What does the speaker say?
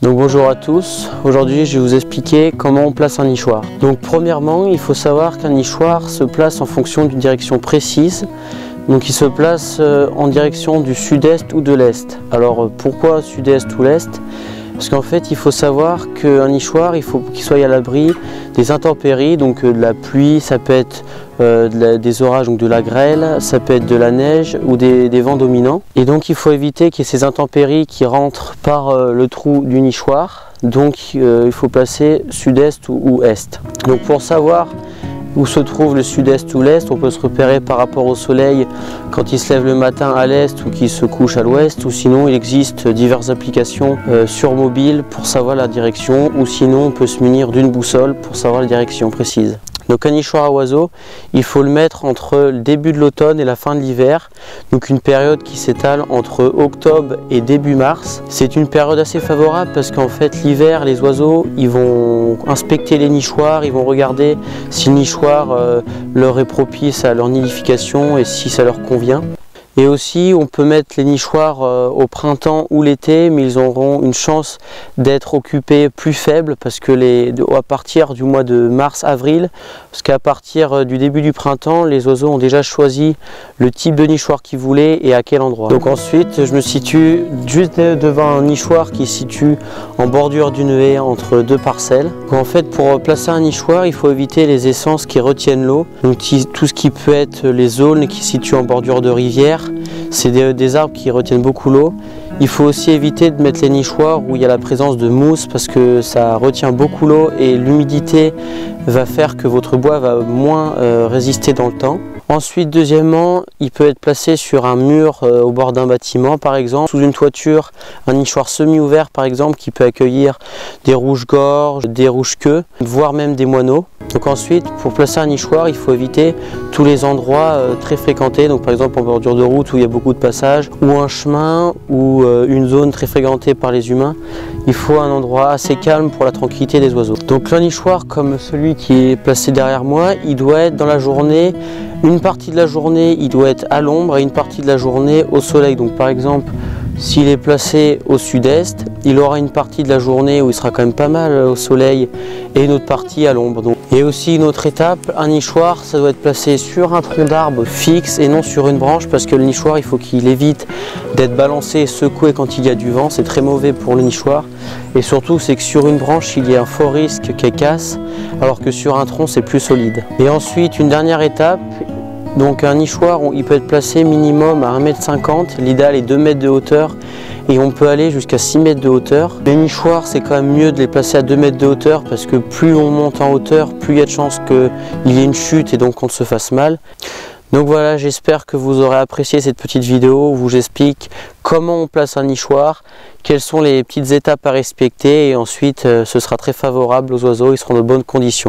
Donc bonjour à tous, aujourd'hui je vais vous expliquer comment on place un nichoir. Donc premièrement, il faut savoir qu'un nichoir se place en fonction d'une direction précise. Donc il se place en direction du sud-est ou de l'est. Alors pourquoi sud-est ou l'est? Parce qu'en fait il faut savoir qu'un nichoir, il faut qu'il soit à l'abri des intempéries, donc de la pluie, ça peut être des orages, donc de la grêle, ça peut être de la neige ou des vents dominants. Et donc il faut éviter qu'il y ait ces intempéries qui rentrent par le trou du nichoir. Donc il faut placer sud-est ou est. Donc pour savoir où se trouve le sud-est ou l'est, on peut se repérer par rapport au soleil quand il se lève le matin à l'est ou qu'il se couche à l'ouest, ou sinon il existe diverses applications sur mobile pour savoir la direction, ou sinon on peut se munir d'une boussole pour savoir la direction précise. Donc un nichoir à oiseaux, il faut le mettre entre le début de l'automne et la fin de l'hiver, donc une période qui s'étale entre octobre et début mars. C'est une période assez favorable parce qu'en fait l'hiver, les oiseaux, ils vont inspecter les nichoirs, ils vont regarder si le nichoir leur est propice à leur nidification et si ça leur convient. Et aussi, on peut mettre les nichoirs au printemps ou l'été, mais ils auront une chance d'être occupés plus faible parce que à partir du mois de mars-avril, parce qu'à partir du début du printemps, les oiseaux ont déjà choisi le type de nichoir qu'ils voulaient et à quel endroit. Donc ensuite, je me situe juste devant un nichoir qui se situe en bordure d'une haie entre deux parcelles. Donc en fait, pour placer un nichoir, il faut éviter les essences qui retiennent l'eau. Donc tout ce qui peut être les aulnes qui se situent en bordure de rivière. C'est des arbres qui retiennent beaucoup l'eau. Il faut aussi éviter de mettre les nichoirs où il y a la présence de mousse parce que ça retient beaucoup l'eau et l'humidité va faire que votre bois va moins résister dans le temps. Ensuite, deuxièmement, il peut être placé sur un mur au bord d'un bâtiment par exemple, sous une toiture, un nichoir semi-ouvert par exemple qui peut accueillir des rouges-gorges, des rouges-queues, voire même des moineaux. Donc ensuite, pour placer un nichoir, il faut éviter tous les endroits très fréquentés, donc par exemple en bordure de route où il y a beaucoup de passages, ou un chemin, ou une zone très fréquentée par les humains. Il faut un endroit assez calme pour la tranquillité des oiseaux. Donc le nichoir, comme celui qui est placé derrière moi, il doit être dans la journée, une partie de la journée il doit être à l'ombre et une partie de la journée au soleil. Donc par exemple, s'il est placé au sud-est, il aura une partie de la journée où il sera quand même pas mal au soleil et une autre partie à l'ombre. Et aussi une autre étape, un nichoir, ça doit être placé sur un tronc d'arbre fixe et non sur une branche parce que le nichoir, il faut qu'il évite d'être balancé et secoué quand il y a du vent. C'est très mauvais pour le nichoir. Et surtout, c'est que sur une branche, il y a un fort risque qu'elle casse alors que sur un tronc, c'est plus solide. Et ensuite, une dernière étape. Donc un nichoir, il peut être placé minimum à 1,50 m, l'idéal est 2 mètres de hauteur et on peut aller jusqu'à 6 mètres de hauteur. Les nichoirs, c'est quand même mieux de les placer à 2 mètres de hauteur parce que plus on monte en hauteur, plus il y a de chances qu'il y ait une chute et donc qu'on se fasse mal. Donc voilà, j'espère que vous aurez apprécié cette petite vidéo où je vous explique comment on place un nichoir, quelles sont les petites étapes à respecter et ensuite ce sera très favorable aux oiseaux, ils seront de bonnes conditions.